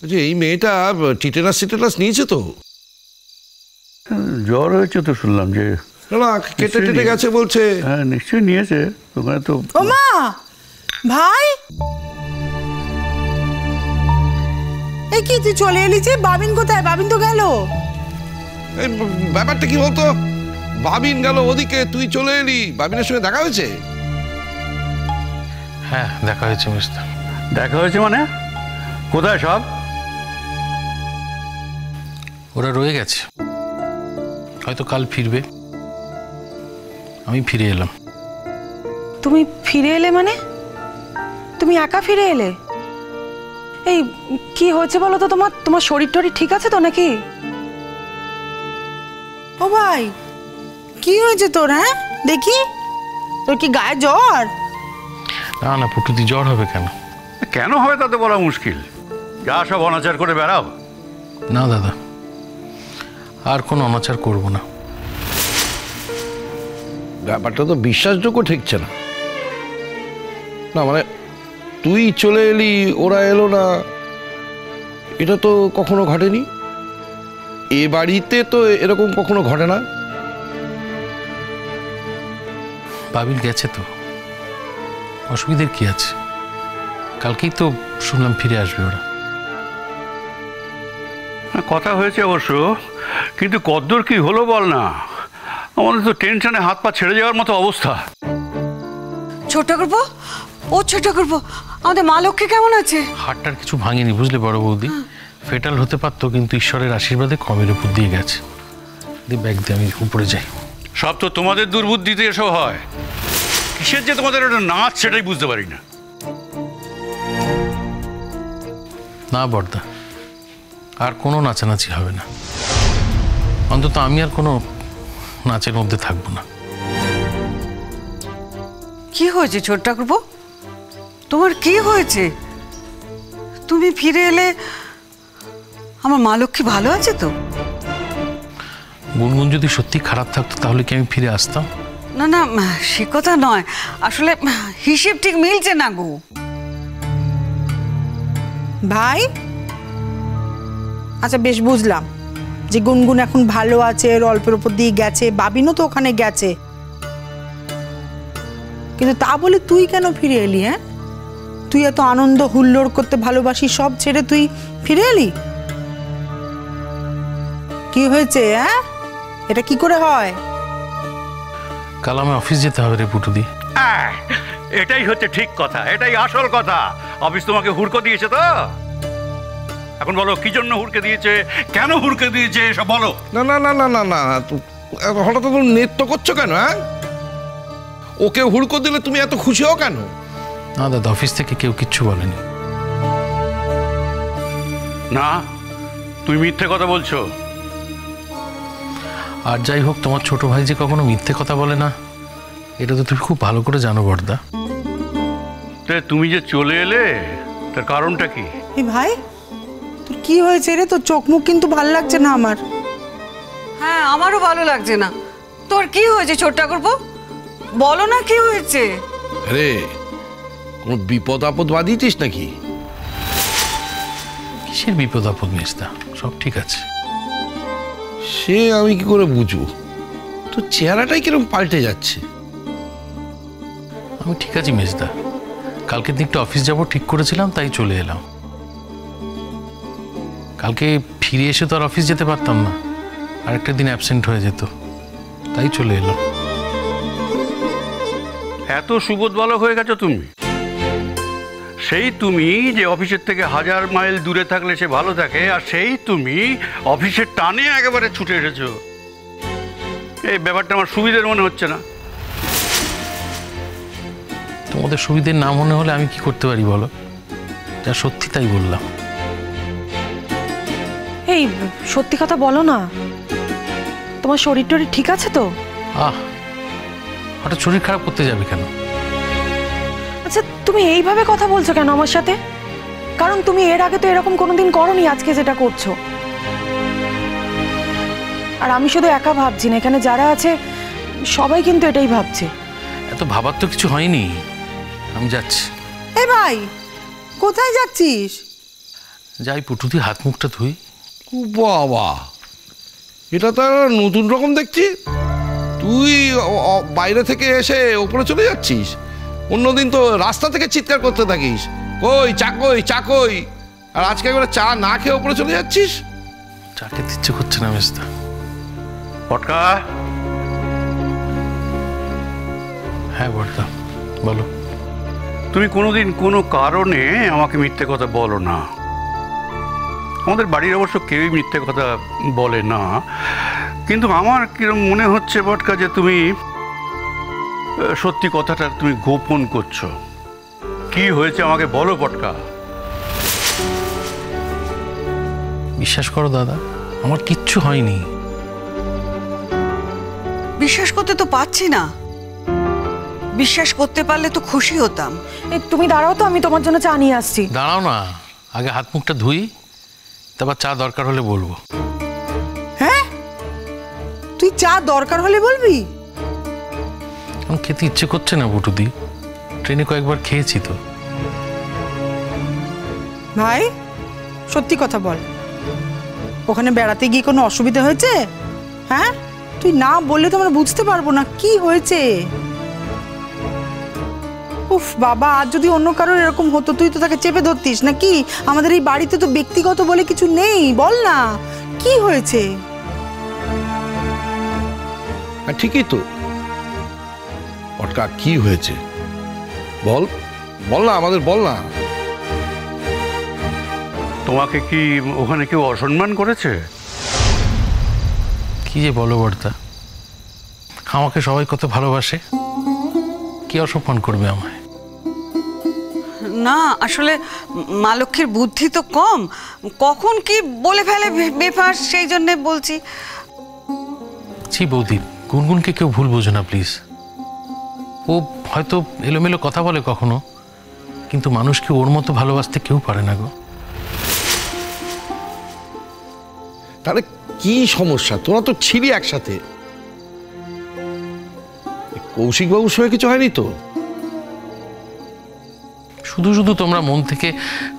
আচ্ছা, এই মেয়েটা টিটেনাস নিয়েছে তো? জ্বর হয়েছে তো শুনলাম, যে না কেটে গেছে বলছে। হ্যাঁ নিশ্চয়ই নিয়েছে, ওখানে তো। ও মা, ভাই এই কি তুই চলে এলি যে? বাবিন কোথায়? বাবিন তো গেল। এই ব্যাপারটা কি বলতো? বাবিন গেল ওদিকে, তুই চলে এলি। বাবিনের সঙ্গে দেখা হয়েছে? হ্যাঁ দেখা হয়েছে মিস্টার। দেখা হয়েছে মানে? কোথায় সব? ওরা রয়ে গেছে, হয়তো কাল ফিরবে। আমি ফিরে এলাম। তুমি ফিরে এলে মানে? তুমি একা ফিরে এলে? এই কি হয়েছে বলো তো? তোমার শরীর টরীর ঠিক আছে তো নাকি? ও ভাই কি হয়েছে তোর? হ্যাঁ দেখি, তোর কি গায়ে জ্বর? না না পুটুদি, জ্বর হবে কেন? কেন হবে তাতে বলা মুশকিল। যা সব অনাচার করে বেড়াও। না দাদা, আর কোনো অনাচার করব না। ব্যাপারটা তো বিশ্বাসযোগ্য ঠেকছে না। না মানে তুই চলে এলি, ওরা এলো না, এটা তো কখনো ঘটেনি। এ বাড়িতে তো এরকম কখনো ঘটে না। বাবিন গেছে তো, অসুবিধার কি আছে? কালকেই তো শুনলাম ফিরে আসবে ওরা। কথা হয়েছে অবশ্য, কিন্তু কদ্দূর কি হলো বল না। আমাদের তো টেনশনে হাত পা ছেড়ে যাওয়ার মতো অবস্থা। ছোট করবো, ও ছোট করবো, আমাদের মা লক্ষ্মী কেমন আছে? হাতটার কিছু ভাঙেনি বুঝলে বড় বৌদি। ফেটাল হতে পারতো, কিন্তু ঈশ্বরের আশীর্বাদে কমের উপর দিয়ে গেছে। ব্যাগ দিয়ে আমি উপরে যাই। সব তো তোমাদের দুর্বুদ্ধিতে এসব হয়। কিসের যে তোমাদের একটা নাচ সেটাই বুঝতে পারি না। না বড়দা, আর কোনো নাচানাচি হবে না। অন্তত আমি আর কোনো নাচের মধ্যে থাকবো না। কি হয়েছে ছোট ঠাকুরপো? তোমার কি হয়েছে? তুমি ফিরে এলে, আমার মা লক্ষ্মী ভালো আছে তো? গুনগুন যদি সত্যি খারাপ থাকতো তাহলে কি আমি ফিরে আসতাম? না না, সে কথা নয়, আসলে হিসেব ঠিক মিলছে না গো। ভাই আচ্ছা বেশ বুঝলাম যে গুনগুন এখন ভালো আছে, এর অল্পের উপর দিয়ে গেছে, বাবিনও তো ওখানে গেছে, কিন্তু তা বলে তুই কেন ফিরে এলি? হ্যাঁ, তুই এত আনন্দ হুল্লোড় করতে ভালোবাসি, সব ছেড়ে তুই ফিরে এলি? কি হয়েছে? হ্যাঁ, এটা কি করে হয়? কাল আমি অফিস যেতে হবে রে পুটুদি। এটাই হচ্ছে ঠিক কথা, এটাই আসল কথা। অফিস তোমাকে হুড়কো দিয়েছে তো? এখন বলো কি জন্য হুড়কে দিয়েছে, কেন হুড়কে দিয়েছে, সব বলো। না না না না না না, হঠাৎ তুমি নৃত্য করছো কেন? হ্যাঁ, ওকে হুড়কো দিলে তুমি এত খুশি হও কেন? না দাদা, অফিস থেকে কেউ কিচ্ছু বলেনি। না, তুমি মিথ্যে কথা বলছো। আর যাই হোক, তোমার ছোট ভাই যে কখনো মিথ্যে কথা বলে না, এটা তো তুমি খুব ভালো করে জানো বড়দা। তুমি যে চলে এলে তার কারণটা কি? এই ভাই তোর কি হয়েছে রে? তোর চোখ মুখ কিন্তু ভালো লাগছে না আমার। হ্যাঁ, আমারও ভালো লাগছে না। তোর কি হয়েছে ছোট ঠাকুরপো? বলো না কি হয়েছে। আরে কোনো বিপদ আপদ বাঁধিয়েছিস নাকি? কিসের বিপদ আপদ মেজদা, সব ঠিক আছে। সে আমি কি করে বুঝবো? তোর চেহারাটাই কিরকম পাল্টে যাচ্ছে। আমি ঠিক আছি মেজদা, কালকের দিকটা অফিস যাব ঠিক করেছিলাম, তাই চলে এলাম। কালকে ফিরে এসে তো আর অফিস যেতে পারতাম না, আরেকটা দিন অ্যাবসেন্ট হয়ে যেত, তাই চলে এলাম। এত সুবোধ বালক হয়ে গেছো তুমি? সেই তুমি যে অফিসের থেকে 1000 মাইল দূরে থাকলে সে ভালো থাকে, আর সেই তুমি অফিসের টানে একেবারে ছুটে এসেছো। এই ব্যাপারটা আমার সুবিধের মনে হচ্ছে না। তোমাদের সুবিধের না মনে হলে আমি কি করতে পারি বলো? যা সত্যি তাই বললাম। এই সত্যি কথা বলো না, তোমার শরীর টরীর ঠিক আছে তো? হঠাৎ শরীর খারাপ করতে যাবে কেন? আচ্ছা তুমি এইভাবে কথা বলছো কেন আমার সাথে? কারণ তুমি এর আগে তো এরকম কোনোদিন করোনি, আজকে যেটা করছো। আর আমি শুধু একা ভাবছি না, এখানে যারা আছে সবাই কিন্তু এটাই ভাবছে। এত ভাবার তো কিছু হয়নি, আমি যাচ্ছি। এই ভাই কোথায় যাচ্ছিস? যাই পুটুদি, হাত মুখটা ধুই। ও বাবা, এটা তো একটা নতুন রকম দেখছি। তুই বাইরে থেকে এসে ওপরে চলে যাচ্ছিস, অন্যদিন তো রাস্তা থেকে চিৎকার করতে থাকিস, কই চাকই চাকই, আর আজকে একবারে চা না খেয়ে ওপরে চলে যাচ্ছিস। চা খেতে ইচ্ছে করছে না মেজদা। পটকা, হ্যাঁ বর্দা বলো। তুমি কোনোদিন কোনো কারণে আমাকে মিথ্যে কথা বলো না। আমাদের বাড়ির অবশ্য কেউই মিথ্যে কথা বলে না, কিন্তু আমার কিরম মনে হচ্ছে পটকা যে তুমি সত্যি কথাটা তুমি গোপন করছো। কি হয়েছে আমাকে বলো পটকা। বিশ্বাস করো দাদা, আমার কিচ্ছু হয়নি। বিশ্বাস করতে তো পারছি না। বিশ্বাস করতে পারলে তো খুশি হতাম। এই তুমি দাঁড়াও তো, আমি তোমার জন্য চা নিয়ে আসছি। দাঁড়াও না, আগে হাত মুখটা ধুই, তারপর চা দরকার হলে বলবো। হ্যাঁ, তুই চা দরকার হলে বলবি? এখন খেতে ইচ্ছে করছে না পুটুদি, ট্রেনে কয়েকবার খেয়েছি তো। ভাই সত্যি কথা বল, ওখানে বেড়াতে গিয়ে কোনো অসুবিধা হয়েছে? হ্যাঁ, তুই না বললে তো আমরা বুঝতে পারবো না কি হয়েছে। উফ বাবা, আর যদি অন্য কারোর এরকম হতো তুই তো তাকে চেপে ধরতিস নাকি? আমাদের এই বাড়িতে তো ব্যক্তিগত বলে কিছু নেই, বল না কি হয়েছে? ঠিকই তো পটকা, কি হয়েছে বল, বল না আমাদের, বল না। তোমাকে কি ওখানে কেউ অসম্মান করেছে? কি যে বলো বর্দা, আমাকে সবাই কত ভালোবাসে, কি অসম্মান করবে আমায়? না আসলে মা লক্ষ্মীর বুদ্ধি তো কম, কখন কি বলে ফেলে বেফাস, সেই জন্যে বলছি। ছি বৌদি, গুনগুনকে কেউ ভুল বোঝো না প্লিজ। ও হয়তো এলোমেলো কথা বলে কখনো, কিন্তু মানুষকে ওর মতো ভালোবাসতে কেউ পারে না গো। তাহলে কি সমস্যা? তোরা তো ছিলি একসাথে। কৌশিক বাবুর সঙ্গে কিছু হয়নি তো? শুধু শুধু তোমরা মন থেকে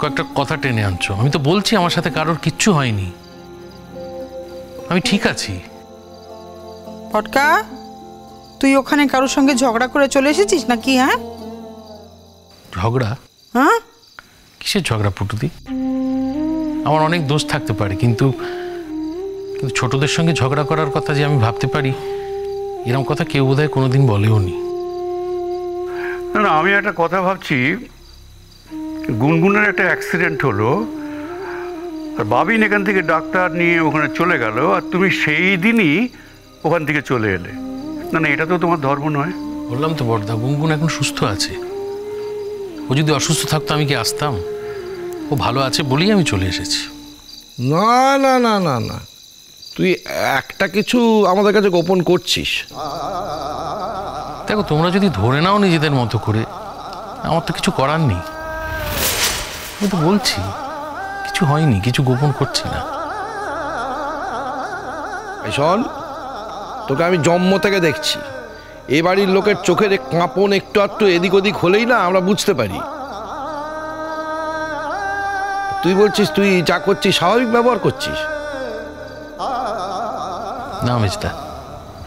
কয়েকটা কথা টেনে আনছো। আমি তো বলছি আমার সাথে কারোর কিচ্ছু হয়নি, আমি ঠিক আছি। পটকা, তুই ওখানে কারোর সঙ্গে ঝগড়া করে চলে এসেছিস নাকি? হ্যাঁ ঝগড়া? হ্যাঁ, কিসের ঝগড়া পুটুদি? আমার অনেক দোষ থাকতে পারে, কিন্তু ছোটদের সঙ্গে ঝগড়া করার কথা যে আমি ভাবতে পারি, এরকম কথা কেউ বোধহয় কোনোদিন বলেও নি। না না, আমি একটা কথা ভাবছি, গুনগুনের একটা অ্যাক্সিডেন্ট হলো, আর বাবিন এখান থেকে ডাক্তার নিয়ে ওখানে চলে গেল, আর তুমি সেই দিনই ওখান থেকে চলে এলে। না না, এটা তো তোমার ধর্ম নয়। বললাম তো বর্দা, গুনগুন এখন সুস্থ আছে। ও যদি অসুস্থ থাকতো আমি কি আসতাম? ও ভালো আছে বলেই আমি চলে এসেছি। না না না না না, তুই একটা কিছু আমাদের কাছে গোপন করছিস। দেখো, তোমরা যদি ধরে নাও নিজেদের মতো করে, আমার তো কিছু করার নেই। আমি তো বলছি কিছু হয়নি, কিছু গোপন করছি না। শোন, তোকে আমি জন্ম থেকে দেখছি, এ বাড়ির লোকের চোখের কাঁপন একটু একটু এদিক ওদিক হলেই না আমরা বুঝতে পারি। তুই বলছিস তুই যা করছিস স্বাভাবিক ব্যবহার করছিস। না মেজদা,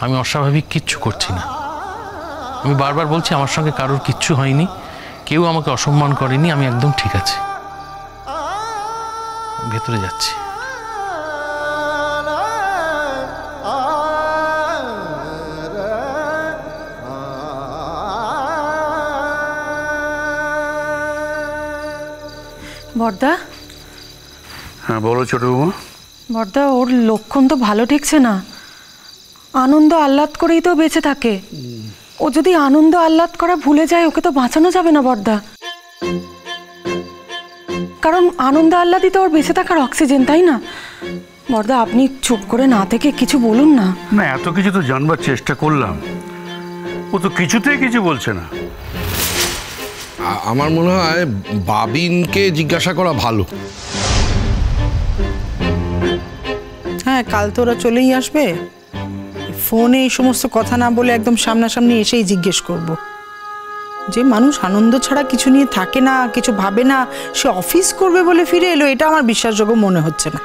আমি অস্বাভাবিক কিচ্ছু করছি না। আমি বারবার বলছি আমার সঙ্গে কারোর কিচ্ছু হয়নি, কেউ আমাকে অসম্মান করেনি, আমি একদম ঠিক আছি। ভেতরে যাচ্ছি। বর্দা, হ্যাঁ বলো ছোটবাবু। বর্দা, ওর লক্ষণ তো ভালো ঠেকছে না। আনন্দ আহ্লাদ করেই তো বেঁচে থাকে। ও যদি আনন্দ আহ্লাদ করা ভুলে যায়, ওকে তো বাঁচানো যাবে না বর্দা। কারণ আনন্দ আহ্লাদই তো ওর বেঁচে থাকার অক্সিজেন, তাই না? বর্দা, আপনি চুপ করে না থেকে কিছু বলুন না। না, এত কিছু তো জানবার চেষ্টা করলাম, ও তো কিছুতেই কিছু বলছে না। আমার মনে হয় বাবিনকে জিজ্ঞাসা করা ভালো। হ্যাঁ, কাল তো ওরা চলেই আসবে। ফোনে এই সমস্ত কথা না বলে একদম সামনাসামনি এসেই জিজ্ঞেস করব। যে মানুষ আনন্দ ছাড়া কিছু নিয়ে থাকে না, কিছু ভাবে না, সে অফিস করবে বলে ফিরে এলো, এটা আমার বিশ্বাসযোগ্য মনে হচ্ছে না।